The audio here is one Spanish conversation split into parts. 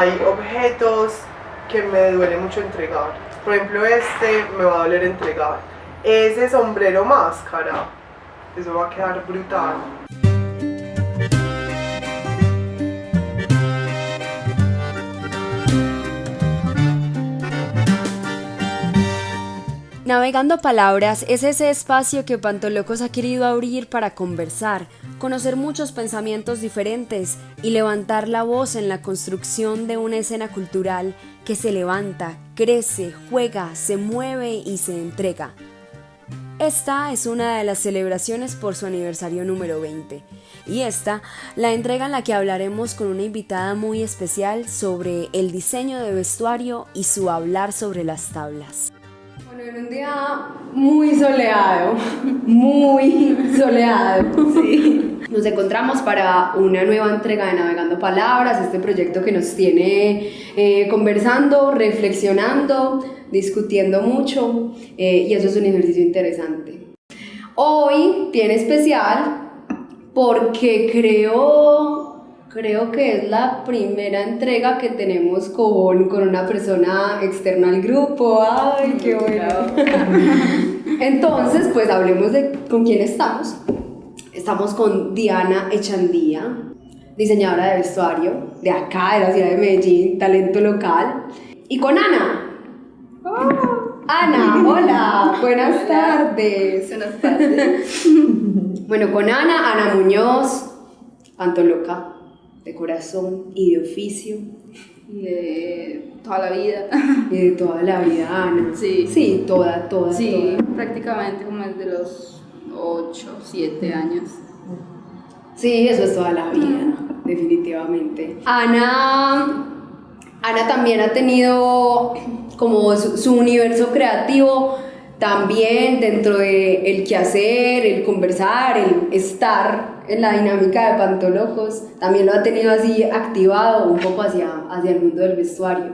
hay objetos que me duele mucho entregar. Por ejemplo, este me va a doler entregar. Ese sombrero máscara, eso va a quedar brutal. Navegando Palabras es ese espacio que Pantolocos ha querido abrir para conversar, conocer muchos pensamientos diferentes y levantar la voz en la construcción de una escena cultural que se levanta, crece, juega, se mueve y se entrega. Esta es una de las celebraciones por su aniversario número 20 y esta, la entrega en la que hablaremos con una invitada muy especial sobre el diseño de vestuario y su hablar sobre las tablas. Bueno, en un día muy soleado, sí. Nos encontramos para una nueva entrega de Navegando Palabras, este proyecto que nos tiene conversando, reflexionando, discutiendo mucho y eso es un ejercicio interesante. Hoy tiene especial porque creo que es la primera entrega que tenemos con una persona externa al grupo. ¡Ay, qué bueno! Entonces, pues hablemos de con quién estamos. Estamos con Diana Echandía, diseñadora de vestuario de acá, de la ciudad de Medellín, talento local. Y con Ana. Ana, hola, buenas tardes. Buenas tardes. Bueno, con Ana Muñoz, Pantoloca, de corazón y de oficio. Y de toda la vida. Y de toda la vida, Ana. Sí. Sí, toda. Sí, prácticamente como desde los 8, 7 años. Sí, eso es toda la vida, definitivamente. Ana también ha tenido como su universo creativo también dentro de el quehacer, el conversar, el estar en la dinámica de Pantolocos, también lo ha tenido así activado un poco hacia el mundo del vestuario.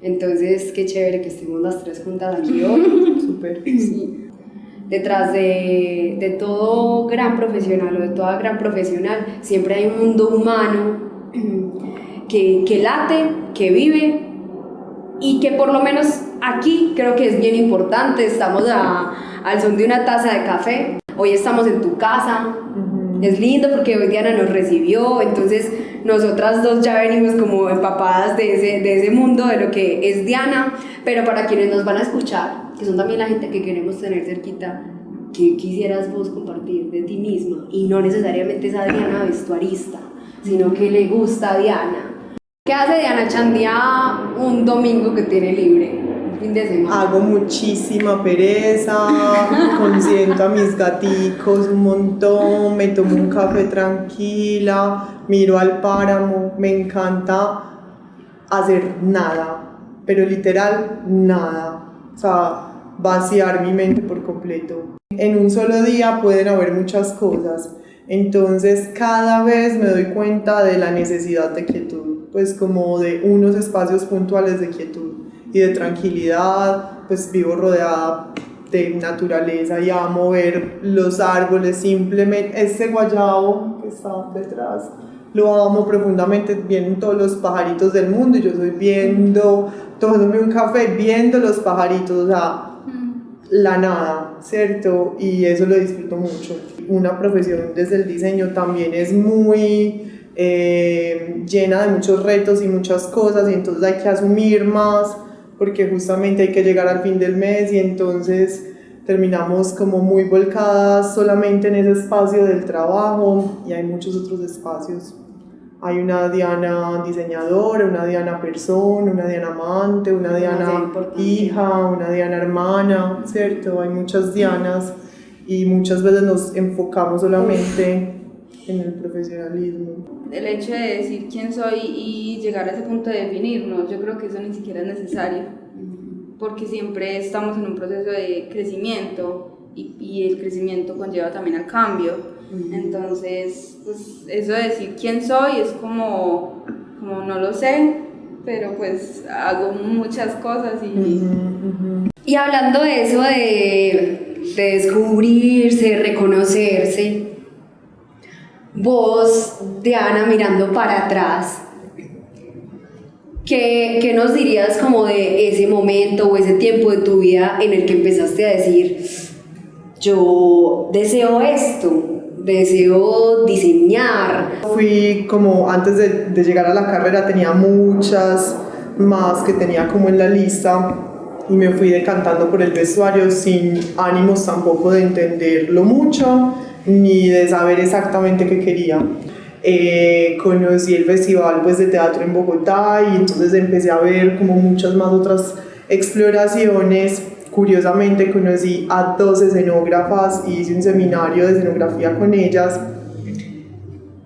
Entonces, qué chévere que estemos las tres juntas aquí hoy. Súper. Sí. Detrás de todo gran profesional o de toda gran profesional siempre hay un mundo humano que late, que vive y que por lo menos aquí creo que es bien importante. Estamos al son de una taza de café, hoy estamos en tu casa. Es lindo porque hoy Diana nos recibió, entonces nosotras dos ya venimos como empapadas de ese mundo, de lo que es Diana, pero para quienes nos van a escuchar, que son también la gente que queremos tener cerquita, ¿qué quisieras vos compartir de ti misma? Y no necesariamente esa Diana vestuarista, sino que le gusta a Diana. ¿Qué hace Diana Echandía un domingo que tiene libre? Fin de semana. Hago muchísima pereza, consiento a mis gaticos un montón, me tomo un café tranquila, miro al páramo, me encanta hacer nada, pero literal nada, o sea, vaciar mi mente por completo. En un solo día pueden haber muchas cosas, entonces cada vez me doy cuenta de la necesidad de quietud, pues como de unos espacios puntuales de quietud y de tranquilidad. Pues vivo rodeada de naturaleza y amo ver los árboles, simplemente ese guayabo que está detrás lo amo profundamente, vienen todos los pajaritos del mundo y yo estoy tomándome un café, viendo los pajaritos, o sea, la nada, ¿cierto? Y eso lo disfruto mucho. Una profesión desde el diseño también es muy llena de muchos retos y muchas cosas, y entonces hay que asumir más porque justamente hay que llegar al fin del mes y entonces terminamos como muy volcadas solamente en ese espacio del trabajo y hay muchos otros espacios. Hay una Diana diseñadora, una Diana persona, una Diana amante, una Diana hija, una Diana hermana, ¿cierto? Hay muchas Dianas y muchas veces nos enfocamos solamente en el profesionalismo. El hecho de decir quién soy y llegar a ese punto de definirnos, yo creo que eso ni siquiera es necesario, porque siempre estamos en un proceso de crecimiento y el crecimiento conlleva también al cambio. Entonces, pues eso de decir quién soy es como no lo sé, pero pues hago muchas cosas Y hablando de eso de descubrirse, reconocerse, vos, Diana, mirando para atrás, ¿Qué nos dirías como de ese momento o ese tiempo de tu vida en el que empezaste a decir, yo deseo esto, deseo diseñar? Fui como antes de llegar a la carrera tenía muchas más que tenía como en la lista y me fui decantando por el vestuario sin ánimos tampoco de entenderlo mucho ni de saber exactamente qué quería. Conocí el festival pues, de teatro en Bogotá y entonces empecé a ver como muchas más otras exploraciones. Curiosamente conocí a 2 escenógrafas y hice un seminario de escenografía con ellas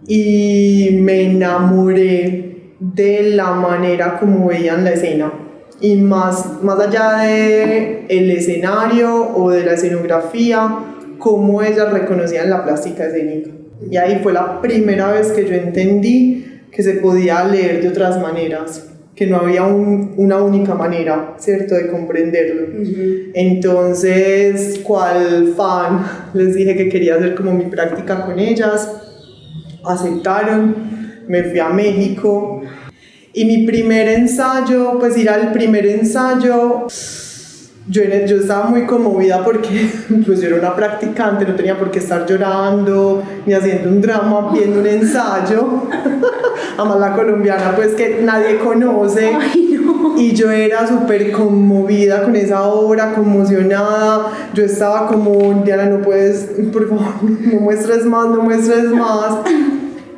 y me enamoré de la manera como veían la escena y más allá del escenario o de la escenografía, cómo ellas reconocían la plástica escénica. Y ahí fue la primera vez que yo entendí que se podía leer de otras maneras, que no había una única manera, ¿cierto?, de comprenderlo. Entonces, cual fan, les dije que quería hacer como mi práctica con ellas, aceptaron, me fui a México y mi primer ensayo, pues ir al primer ensayo, yo estaba muy conmovida porque pues yo era una practicante, no tenía por qué estar llorando ni haciendo un drama viendo un ensayo. Además la colombiana pues que nadie conoce. Ay, no. Y yo era súper conmovida con esa obra, conmocionada. Yo estaba como, Diana, no puedes, por favor, no muestres más.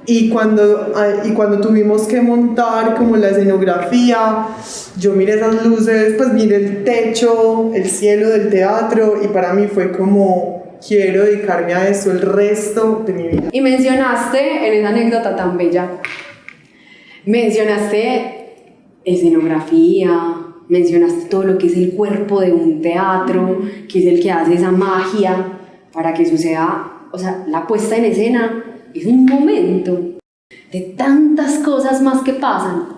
Y cuando tuvimos que montar como la escenografía, yo miré esas luces, pues miré el techo, el cielo del teatro y para mí fue como, quiero dedicarme a eso el resto de mi vida. Y mencionaste en esa anécdota tan bella, mencionaste escenografía, mencionaste todo lo que es el cuerpo de un teatro, que es el que hace esa magia para que suceda, o sea, la puesta en escena es un momento de tantas cosas más que pasan.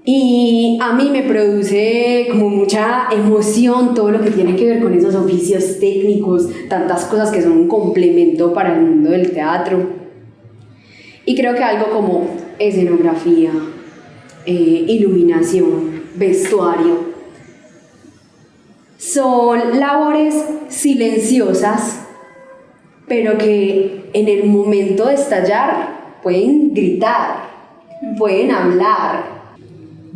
Y a mí me produce como mucha emoción todo lo que tiene que ver con esos oficios técnicos, tantas cosas que son un complemento para el mundo del teatro. Y creo que algo como escenografía, iluminación, vestuario, son labores silenciosas, pero que en el momento de estallar pueden gritar, pueden hablar.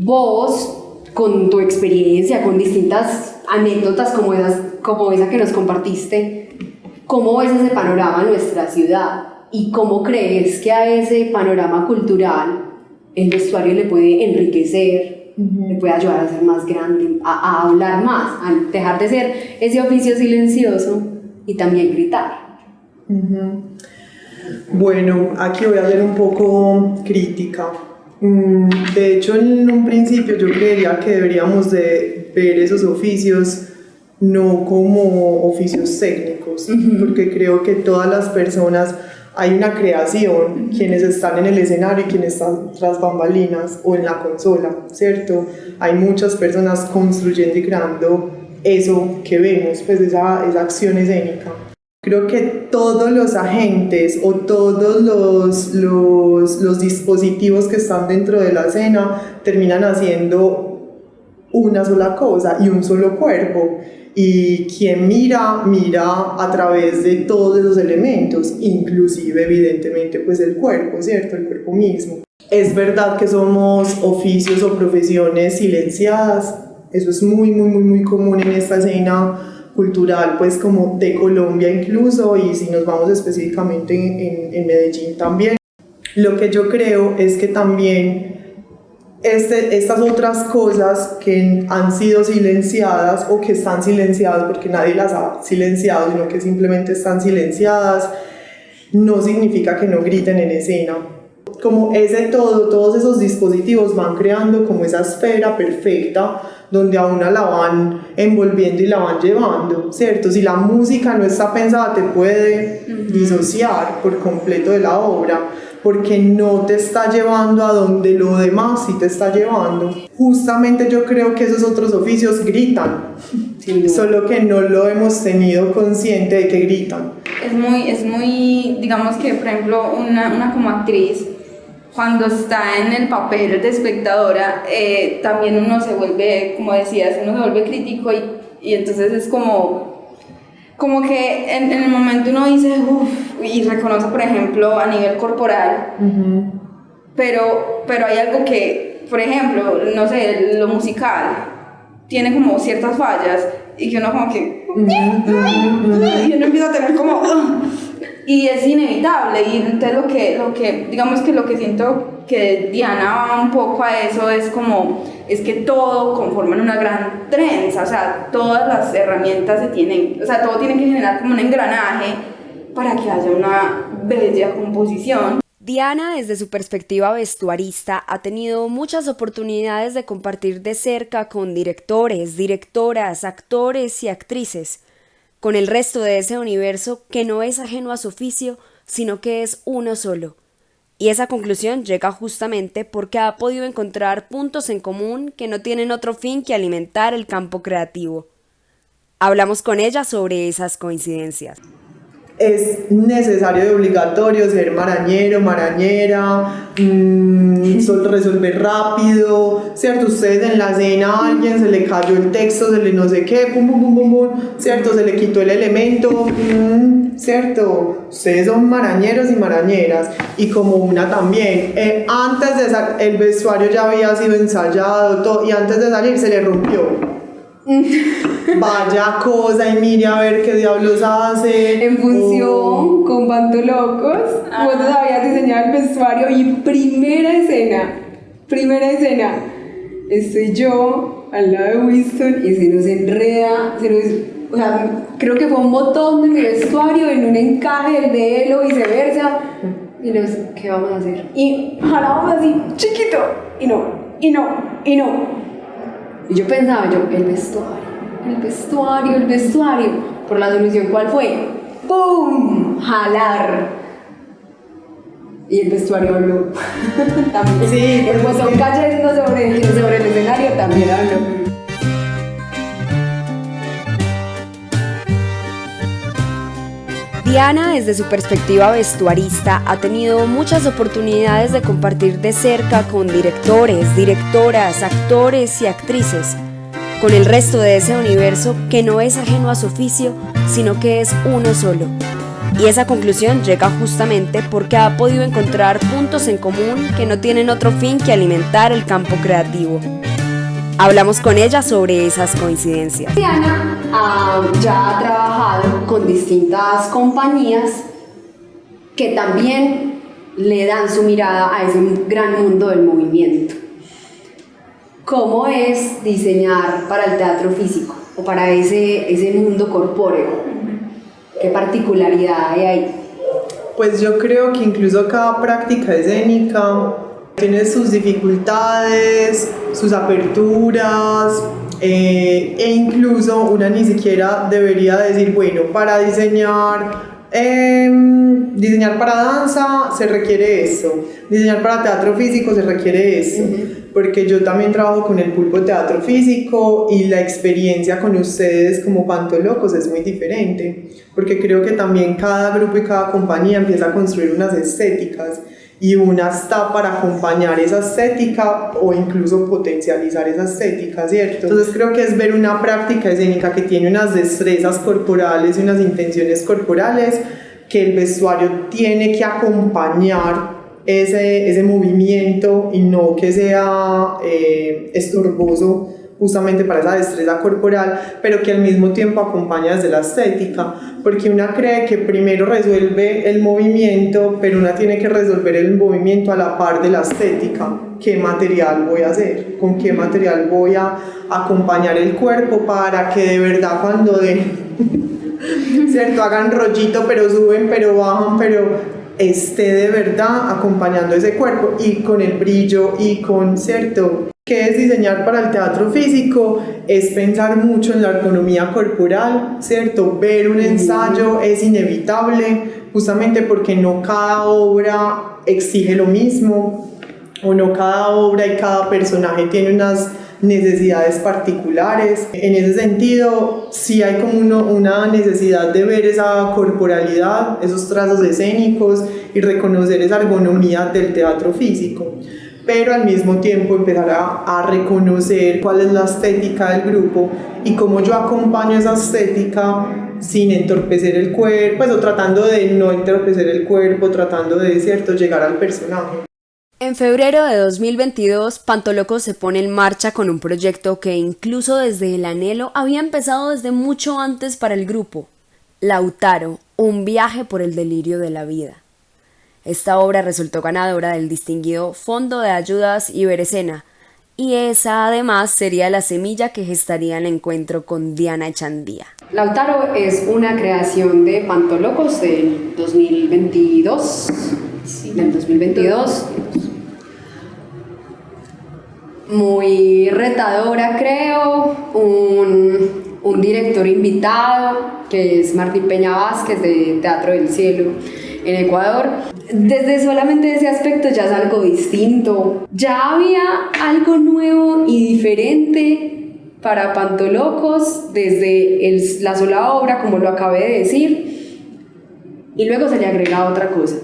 Vos, con tu experiencia, con distintas anécdotas como esa que nos compartiste, ¿cómo ves ese panorama en nuestra ciudad? ¿Y cómo crees que a ese panorama cultural el vestuario le puede enriquecer, le puede ayudar a ser más grande, a hablar más, a dejar de ser ese oficio silencioso y también gritar? Bueno, aquí voy a ser un poco crítica. De hecho, en un principio yo creería que deberíamos de ver esos oficios no como oficios técnicos, porque creo que todas las personas, hay una creación, quienes están en el escenario y quienes están tras bambalinas o en la consola, ¿cierto? Hay muchas personas construyendo y creando eso que vemos, pues esa acción escénica. Creo que todos los agentes o todos los dispositivos que están dentro de la escena terminan haciendo una sola cosa y un solo cuerpo. Y quien mira a través de todos esos elementos, inclusive evidentemente pues el cuerpo, ¿cierto? El cuerpo mismo. Es verdad que somos oficios o profesiones silenciadas, eso es muy común en esta escena cultural, pues como de Colombia incluso, y si nos vamos específicamente en Medellín también. Lo que yo creo es que también estas otras cosas que han sido silenciadas o que están silenciadas porque nadie las ha silenciado, sino que simplemente están silenciadas, no significa que no griten en escena. Como todos esos dispositivos van creando como esa esfera perfecta donde a una la van envolviendo y la van llevando, ¿cierto? Si la música no está pensada te puede disociar por completo de la obra, porque no te está llevando a donde lo demás sí te está llevando. Justamente yo creo que esos otros oficios gritan, sí, solo que no lo hemos tenido consciente de que gritan. Es muy, digamos que por ejemplo una como actriz, cuando está en el papel de espectadora, también uno se vuelve, como decías, uno se vuelve crítico y entonces es como que en el momento uno dice, uff, y reconoce, por ejemplo, a nivel corporal, pero hay algo que, por ejemplo, no sé, lo musical tiene como ciertas fallas y que uno como que y uno empieza a tener como y es inevitable, y entonces lo que digamos que lo que siento que Diana va un poco a eso es que todo conforman una gran trenza, o sea, todas las herramientas o sea, todo tiene que generar como un engranaje para que haya una bella composición. Diana, desde su perspectiva vestuarista, ha tenido muchas oportunidades de compartir de cerca con directores, directoras, actores y actrices, con el resto de ese universo que no es ajeno a su oficio, sino que es uno solo. Y esa conclusión llega justamente porque ha podido encontrar puntos en común que no tienen otro fin que alimentar el campo creativo. Hablamos con ella sobre esas coincidencias. Es necesario y obligatorio ser marañero, marañera, resolver rápido, ¿cierto? Ustedes en la escena a alguien se le cayó el texto, se le no sé qué, pum, pum, pum, pum, pum, ¿cierto? Se le quitó el elemento, ¿cierto? Ustedes son marañeros y marañeras, y como una también, antes de el vestuario ya había sido ensayado, todo, y antes de salir se le rompió. Vaya cosa, y mire a ver qué diablos hace. En función con Panto Locos, vos habías diseñado el vestuario y primera escena, estoy yo al lado de Winston y se nos enreda, o sea, creo que fue un botón de mi vestuario en un encaje del de él o viceversa, y nos, ¿qué vamos a hacer? Y jalábamos así, chiquito, y no. Y yo pensaba, el vestuario. Por la solución, ¿cuál fue? ¡Pum! Jalar. Y el vestuario habló. También. Sí, el botón cayendo sobre el escenario también habló. Diana, desde su perspectiva vestuarista, ha tenido muchas oportunidades de compartir de cerca con directores, directoras, actores y actrices, con el resto de ese universo que no es ajeno a su oficio, sino que es uno solo. Y esa conclusión llega justamente porque ha podido encontrar puntos en común que no tienen otro fin que alimentar el campo creativo. Hablamos con ella sobre esas coincidencias. Diana ya ha trabajado con distintas compañías que también le dan su mirada a ese gran mundo del movimiento. ¿Cómo es diseñar para el teatro físico o para ese mundo corpóreo? ¿Qué particularidad hay ahí? Pues yo creo que incluso cada práctica escénica tiene sus dificultades, sus aperturas, e incluso una ni siquiera debería decir, bueno, para diseñar para danza se requiere eso, diseñar para teatro físico se requiere eso, porque yo también trabajo con el Pulpo Teatro Físico y la experiencia con ustedes como Panto Locos es muy diferente, porque creo que también cada grupo y cada compañía empieza a construir unas estéticas, y una está para acompañar esa estética o incluso potencializar esa estética, ¿cierto? Entonces creo que es ver una práctica escénica que tiene unas destrezas corporales y unas intenciones corporales que el vestuario tiene que acompañar ese movimiento y no que sea estorboso justamente para esa destreza corporal, pero que al mismo tiempo acompaña desde la estética, porque una cree que primero resuelve el movimiento, pero una tiene que resolver el movimiento a la par de la estética. ¿Qué material voy a hacer? ¿Con qué material voy a acompañar el cuerpo para que de verdad cuando ¿cierto? Hagan rollito, pero suben, pero bajan, pero esté de verdad acompañando ese cuerpo y con el brillo y con, ¿cierto? ¿Qué es diseñar para el teatro físico? Es pensar mucho en la ergonomía corporal, ¿cierto? Ver un ensayo es inevitable, justamente porque no cada obra exige lo mismo, o no cada obra y cada personaje tiene unas necesidades particulares. En ese sentido, sí hay como una necesidad de ver esa corporalidad, esos trazos escénicos y reconocer esa ergonomía del teatro físico, pero al mismo tiempo empezar a reconocer cuál es la estética del grupo y cómo yo acompaño esa estética sin entorpecer el cuerpo, pues, o tratando de no entorpecer el cuerpo, tratando de, cierto, llegar al personaje. En febrero de 2022, Pantolocos se pone en marcha con un proyecto que incluso desde el anhelo había empezado desde mucho antes para el grupo, Lautaro, un viaje por el delirio de la vida. Esta obra resultó ganadora del distinguido Fondo de Ayudas Iberescena, y esa además sería la semilla que gestaría el encuentro con Diana Echandía. Lautaro es una creación de Pantolocos del 2022. Sí, del 2022. Muy retadora, creo. Un director invitado, que es Martín Peña Vázquez, de Teatro del Cielo en Ecuador. Desde solamente ese aspecto ya es algo distinto. Ya había algo nuevo y diferente para Pantolocos desde la sola obra, como lo acabé de decir, y luego se le agrega otra cosa,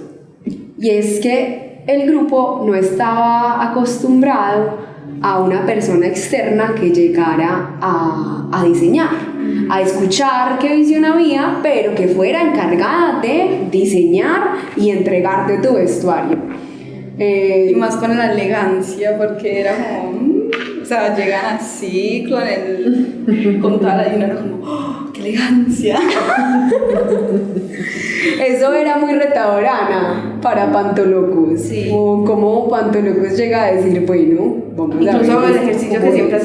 y es que el grupo no estaba acostumbrado a una persona externa que llegara a diseñar, a escuchar qué visión había, pero que fuera encargada de diseñar y entregarte tu vestuario. Y más con la elegancia, porque era como, o sea, llegan así con toda la dinero, como, ¡oh, qué elegancia! Eso era muy retador, Ana, para Pantolocos. Sí. O como Pantolocos llega a decir, bueno, vamos incluso a ver el ejercicio que siempre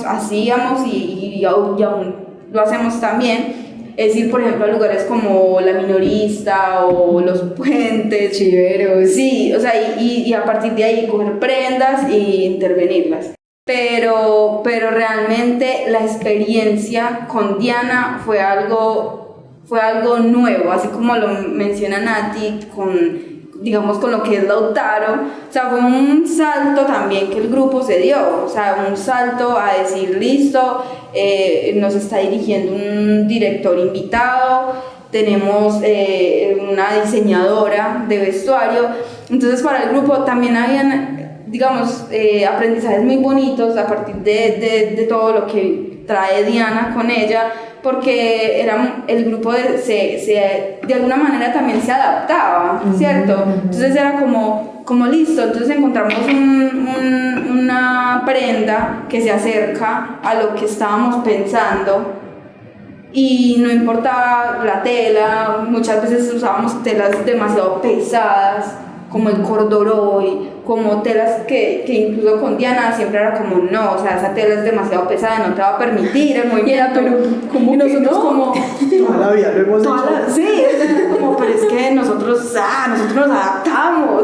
hacíamos y aún lo hacemos también, es ir, por ejemplo, a lugares como La Minorista o Los Puentes. Chiveros. Sí, o sea, y a partir de ahí coger prendas e intervenirlas. Pero realmente la experiencia con Diana fue algo nuevo, así como lo menciona Nati, digamos, con lo que es Lautaro. O sea, fue un salto también que el grupo se dio, o sea, un salto a decir, listo, nos está dirigiendo un director invitado, tenemos una diseñadora de vestuario. Entonces para el grupo también habían, digamos, aprendizajes muy bonitos a partir de todo lo que trae Diana con ella, porque el grupo de alguna manera también se adaptaba, ¿cierto? Entonces era como listo, entonces encontramos una prenda que se acerca a lo que estábamos pensando, y no importaba la tela, muchas veces usábamos telas demasiado pesadas, como el corduroy, como telas que incluso con Diana siempre era como, no, o sea, esa tela es demasiado pesada, no te va a permitir el movimiento. Pero como y nosotros no, como... Toda la vida lo hemos hecho. Sí, como, pero es que nosotros nos adaptamos,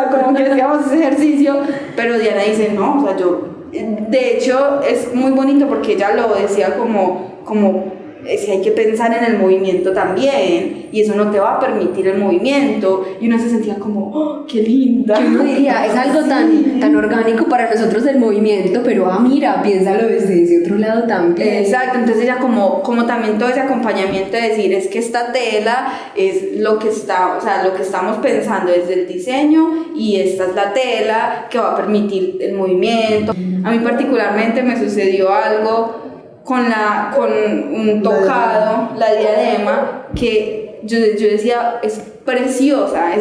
como que hacíamos ese ejercicio, pero Diana dice, no, o sea, de hecho es muy bonito porque ella lo decía como si hay que pensar en el movimiento también, y eso no te va a permitir el movimiento, y uno se sentía como, oh, qué linda. Yo no diría, es algo tan orgánico para nosotros el movimiento, pero mira, piénsalo desde ese otro lado también. Exacto, entonces ella como también todo ese acompañamiento de decir, es que esta tela es lo que estamos pensando desde el diseño, y esta es la tela que va a permitir el movimiento. A mí particularmente me sucedió algo con un tocado, la diadema, que yo decía, es preciosa,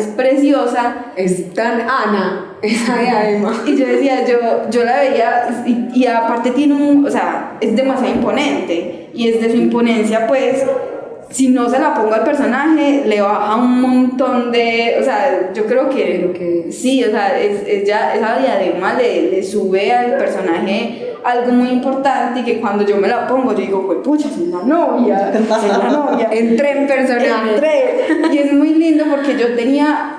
Es tan Ana, esa diadema. y yo decía, yo la veía, y aparte tiene o sea, es demasiado imponente, y es de su imponencia, pues, si no se la pongo al personaje, le baja un montón de, o sea, yo creo que sí, o sea, esa diadema le sube al personaje algo muy importante, y que cuando yo me la pongo, yo digo, pues pucha, soy la novia. Entré en personaje. Y es muy lindo porque yo tenía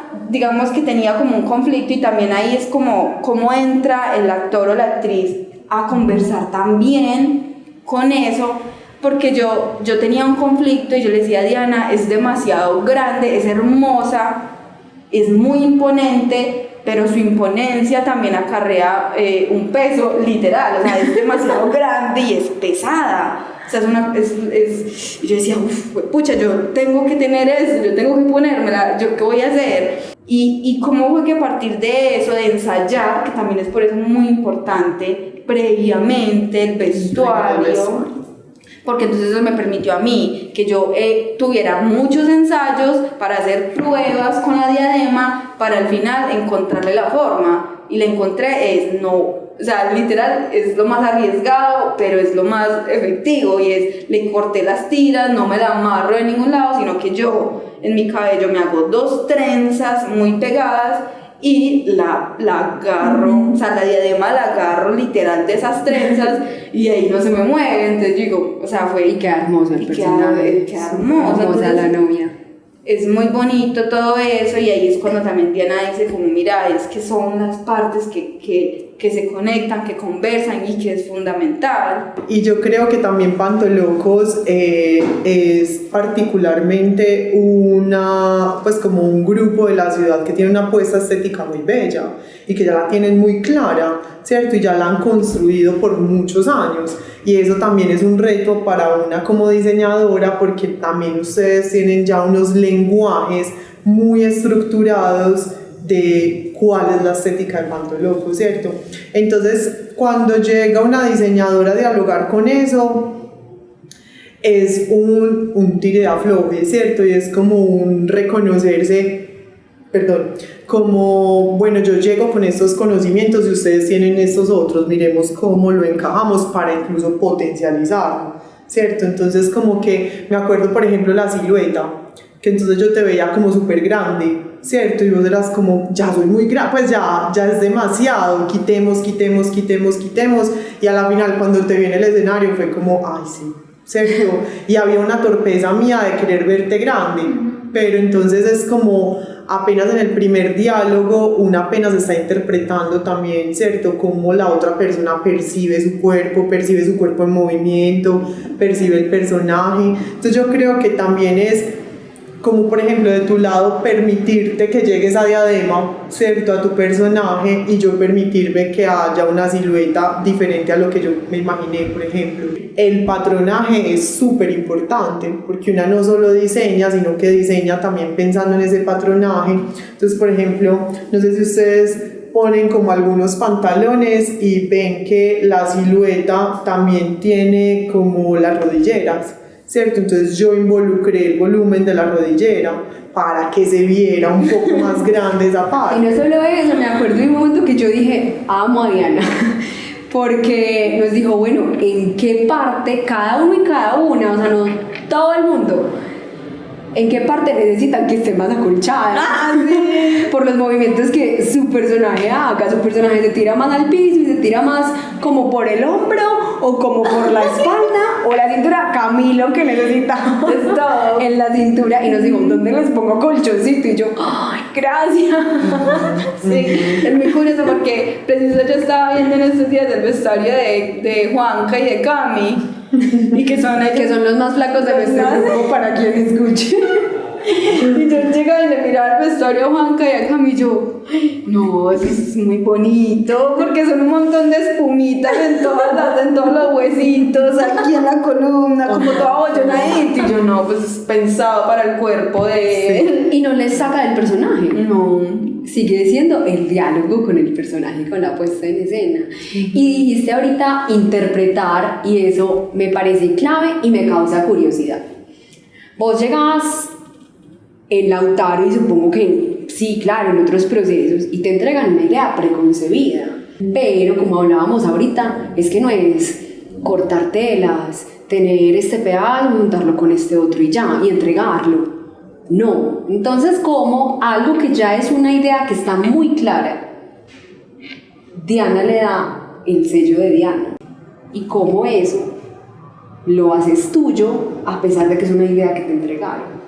como un conflicto, y también ahí es como cómo entra el actor o la actriz a conversar también con eso, porque yo tenía un conflicto, y yo le decía a Diana, es demasiado grande, es hermosa, es muy imponente, pero su imponencia también acarrea un peso literal, o sea, es demasiado grande y es pesada. O sea, y yo decía, pucha, yo tengo que tener eso, yo tengo que ponérmela, ¿yo qué voy a hacer? Y cómo fue que a partir de eso, de ensayar, que también es por eso muy importante, previamente el vestuario, porque entonces eso me permitió a mí que yo tuviera muchos ensayos para hacer pruebas con la diadema, para al final encontrarle la forma, y la encontré, o sea, literal, es lo más arriesgado, pero es lo más efectivo, y le corté las tiras, no me la amarro de ningún lado, sino que yo en mi cabello me hago 2 trenzas muy pegadas y la agarro, o sea, la diadema la agarro literal de esas trenzas y ahí no se me mueve. Entonces digo, o sea, Y queda hermoso el personaje. Queda hermoso. Hermosa la novia. Es muy bonito todo eso, y ahí es cuando también Diana dice como, mira, es que son las partes que se conectan, que conversan, y que es fundamental. Y yo creo que también Pantolocos es particularmente pues como un grupo de la ciudad que tiene una apuesta estética muy bella y que ya la tienen muy clara, ¿cierto? Y ya la han construido por muchos años. Y eso también es un reto para una como diseñadora, porque también ustedes tienen ya unos lenguajes muy estructurados de cuál es la estética de Pantolocos, ¿cierto? Entonces, cuando llega una diseñadora a dialogar con eso, es un tire de afloje, ¿cierto? Y es como un reconocerse, como, bueno, yo llego con estos conocimientos y ustedes tienen estos otros, miremos cómo lo encajamos para incluso potencializarlo, ¿cierto? Entonces, como que me acuerdo, por ejemplo, la silueta, que entonces yo te veía como súper grande, ¿cierto? Y vos eras como, ya soy muy grande, pues ya es demasiado, quitemos, y a la final cuando te vi en el escenario fue como, ay sí, ¿cierto? Y había una torpeza mía de querer verte grande, pero entonces es como, apenas en el primer diálogo, una apenas está interpretando también, ¿cierto? Cómo la otra persona percibe su cuerpo en movimiento, percibe el personaje. Entonces yo creo que también es como, por ejemplo, de tu lado, permitirte que llegue esa diadema, ¿cierto?, a tu personaje, y yo permitirme que haya una silueta diferente a lo que yo me imaginé, por ejemplo. El patronaje es súper importante, porque una no solo diseña, sino que diseña también pensando en ese patronaje. Entonces, por ejemplo, no sé si ustedes ponen como algunos pantalones y ven que la silueta también tiene como las rodilleras, ¿cierto? Entonces yo involucré el volumen de la rodillera para que se viera un poco más grande esa parte. Y no solo eso, me acuerdo de un momento que yo dije, amo a Diana, porque nos dijo, bueno, ¿en qué parte, cada uno y cada una, o sea, no todo el mundo, en qué parte necesitan que esté más acolchada? Sí. Por los movimientos que su personaje haga. Su personaje se tira más al piso y se tira más como por el hombro o como por la espalda o la cintura. Camilo, que necesita todo en la cintura, y nos dijo, ¿dónde les pongo colchoncito? Y yo, ¡ay, gracias! Sí, es muy curioso porque preciso yo estaba viendo en estos días el vestuario de Juanca y de Cami, y que son los más flacos de nuestro grupo, para quien escuche. Y yo llegaba y le miraba el vestuario a Juanca y a Cami, y yo, no, eso es muy bonito, porque son un montón de espumitas en todos los huesitos, aquí en la columna, como toda bollonadita. Y yo, no, pues es pensado para el cuerpo de él. Y no les saca del personaje. No. Sigue siendo el diálogo con el personaje, con la puesta en escena. Y dijiste ahorita interpretar, y eso me parece clave y me causa curiosidad. Vos llegás en Lautaro, y supongo que sí, claro, en otros procesos, y te entregan una idea preconcebida, pero como hablábamos ahorita, es que no es cortar telas, tener este pedazo, montarlo con este otro y ya, y entregarlo. No. Entonces, como algo que ya es una idea que está muy clara, Diana le da el sello de Diana, y cómo eso lo haces tuyo a pesar de que es una idea que te entregaron.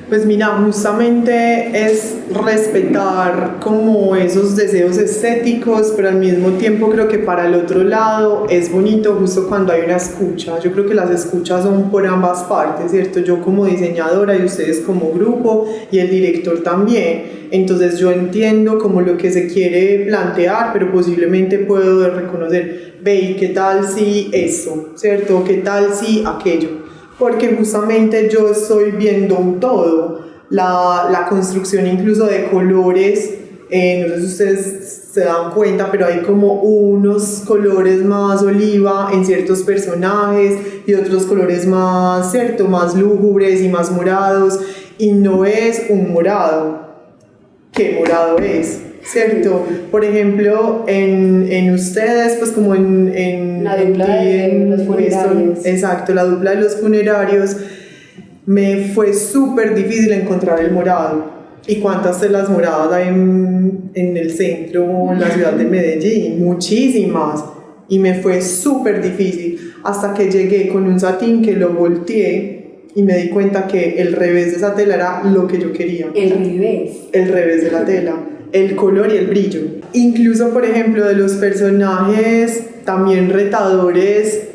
Pues mira, justamente es respetar como esos deseos estéticos, pero al mismo tiempo creo que para el otro lado es bonito justo cuando hay una escucha. Yo creo que las escuchas son por ambas partes, ¿cierto? Yo como diseñadora y ustedes como grupo y el director también. Entonces yo entiendo como lo que se quiere plantear, pero posiblemente puedo reconocer, ve, ¿qué tal si eso, ¿cierto? ¿Qué tal si aquello? Porque justamente yo estoy viendo un todo, la construcción incluso de colores, no sé si ustedes se dan cuenta, pero hay como unos colores más oliva en ciertos personajes y otros colores más, ¿cierto? Más lúgubres y más morados, y no es un morado. ¿Qué morado es? ¿Cierto? Por ejemplo, en ustedes, pues como en la dupla de los funerarios. Exacto, la dupla de los funerarios, me fue súper difícil encontrar el morado. ¿Y cuántas telas moradas hay en el centro, en la ciudad de Medellín? Muchísimas. Y me fue súper difícil hasta que llegué con un satín que lo volteé y me di cuenta que el revés de esa tela era lo que yo quería. El revés. El revés de la tela, el color y el brillo. Incluso, por ejemplo, de los personajes también retadores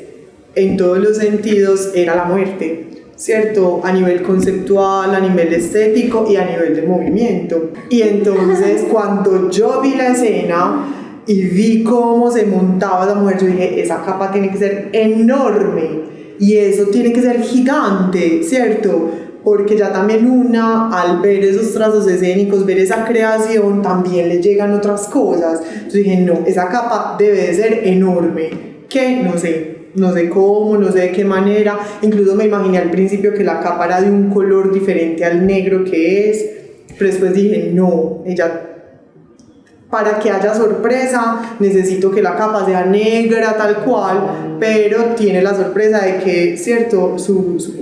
en todos los sentidos era la muerte, ¿cierto? A nivel conceptual, a nivel estético y a nivel de movimiento. Y entonces cuando yo vi la escena y vi cómo se montaba la mujer, yo dije, esa capa tiene que ser enorme y eso tiene que ser gigante, ¿cierto? Porque ya también una, al ver esos trazos escénicos, ver esa creación, también le llegan otras cosas. Yo dije, no, esa capa debe de ser enorme, que no sé cómo, no sé de qué manera. Incluso me imaginé al principio que la capa era de un color diferente al negro que es, pero después dije, no, ella, para que haya sorpresa, necesito que la capa sea negra tal cual, pero tiene la sorpresa de que, cierto,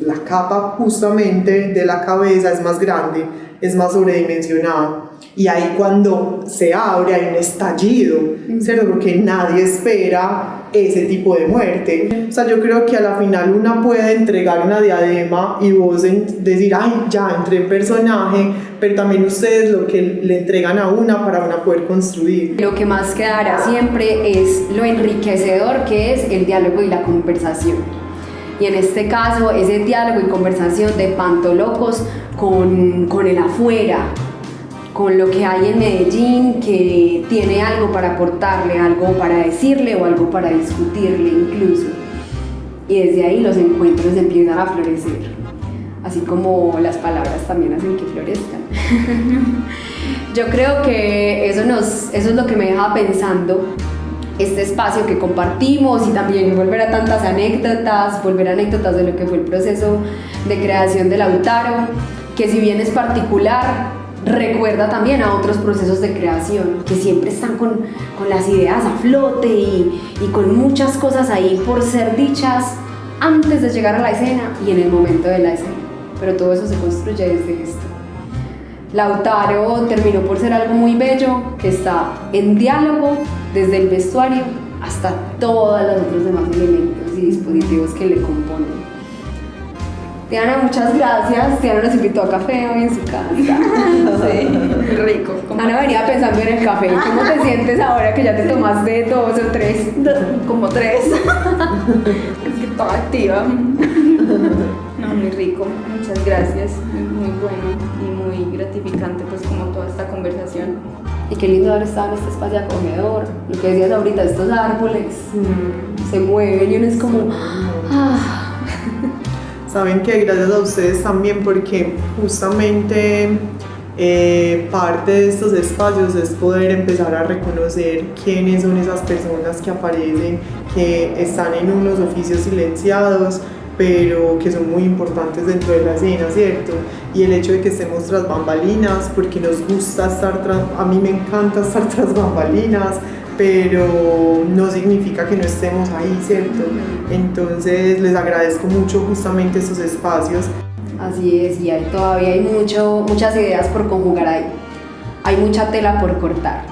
la capa justamente de la cabeza es más grande, es más sobredimensionada. Y ahí cuando se abre hay un estallido, ¿cierto? Porque nadie espera ese tipo de muerte. O sea, yo creo que a la final una puede entregar una diadema y vos decir, ay, ya entré en personaje, pero también ustedes lo que le entregan a una para una poder construir. Lo que más quedará siempre es lo enriquecedor que es el diálogo y la conversación. Y en este caso, ese diálogo y conversación de Pantolocos con el afuera, con lo que hay en Medellín, que tiene algo para aportarle, algo para decirle o algo para discutirle incluso. Y desde ahí los encuentros empiezan a florecer, así como las palabras también hacen que florezcan. Yo creo que eso es lo que me deja pensando este espacio que compartimos, y también volver a tantas anécdotas, volver a anécdotas de lo que fue el proceso de creación de Lautaro, que si bien es particular, recuerda también a otros procesos de creación que siempre están con las ideas a flote y con muchas cosas ahí por ser dichas antes de llegar a la escena y en el momento de la escena, pero todo eso se construye desde esto. Lautaro terminó por ser algo muy bello que está en diálogo desde el vestuario hasta todos los otros demás elementos y dispositivos que le componen. Diana, muchas gracias. Diana nos invitó a café hoy en su casa. Sí, muy rico. Ana venía pensando en el café. ¿Cómo te sientes ahora que ya te tomaste 2 o 3? Como 3. Es que estaba activa. No, muy rico. Muchas gracias. Muy bueno y muy gratificante, pues, como toda esta conversación. Y qué lindo haber estado en este espacio acogedor. Lo que decías ahorita, estos árboles se mueven y uno es como... Saben que gracias a ustedes también, porque justamente parte de estos espacios es poder empezar a reconocer quiénes son esas personas que aparecen, que están en unos oficios silenciados, pero que son muy importantes dentro de la escena, ¿cierto? Y el hecho de que estemos tras bambalinas, porque nos gusta estar a mí me encanta estar tras bambalinas, pero no significa que no estemos ahí, ¿cierto? Entonces les agradezco mucho justamente estos espacios. Así es, y todavía hay muchas ideas por conjugar ahí. Hay mucha tela por cortar.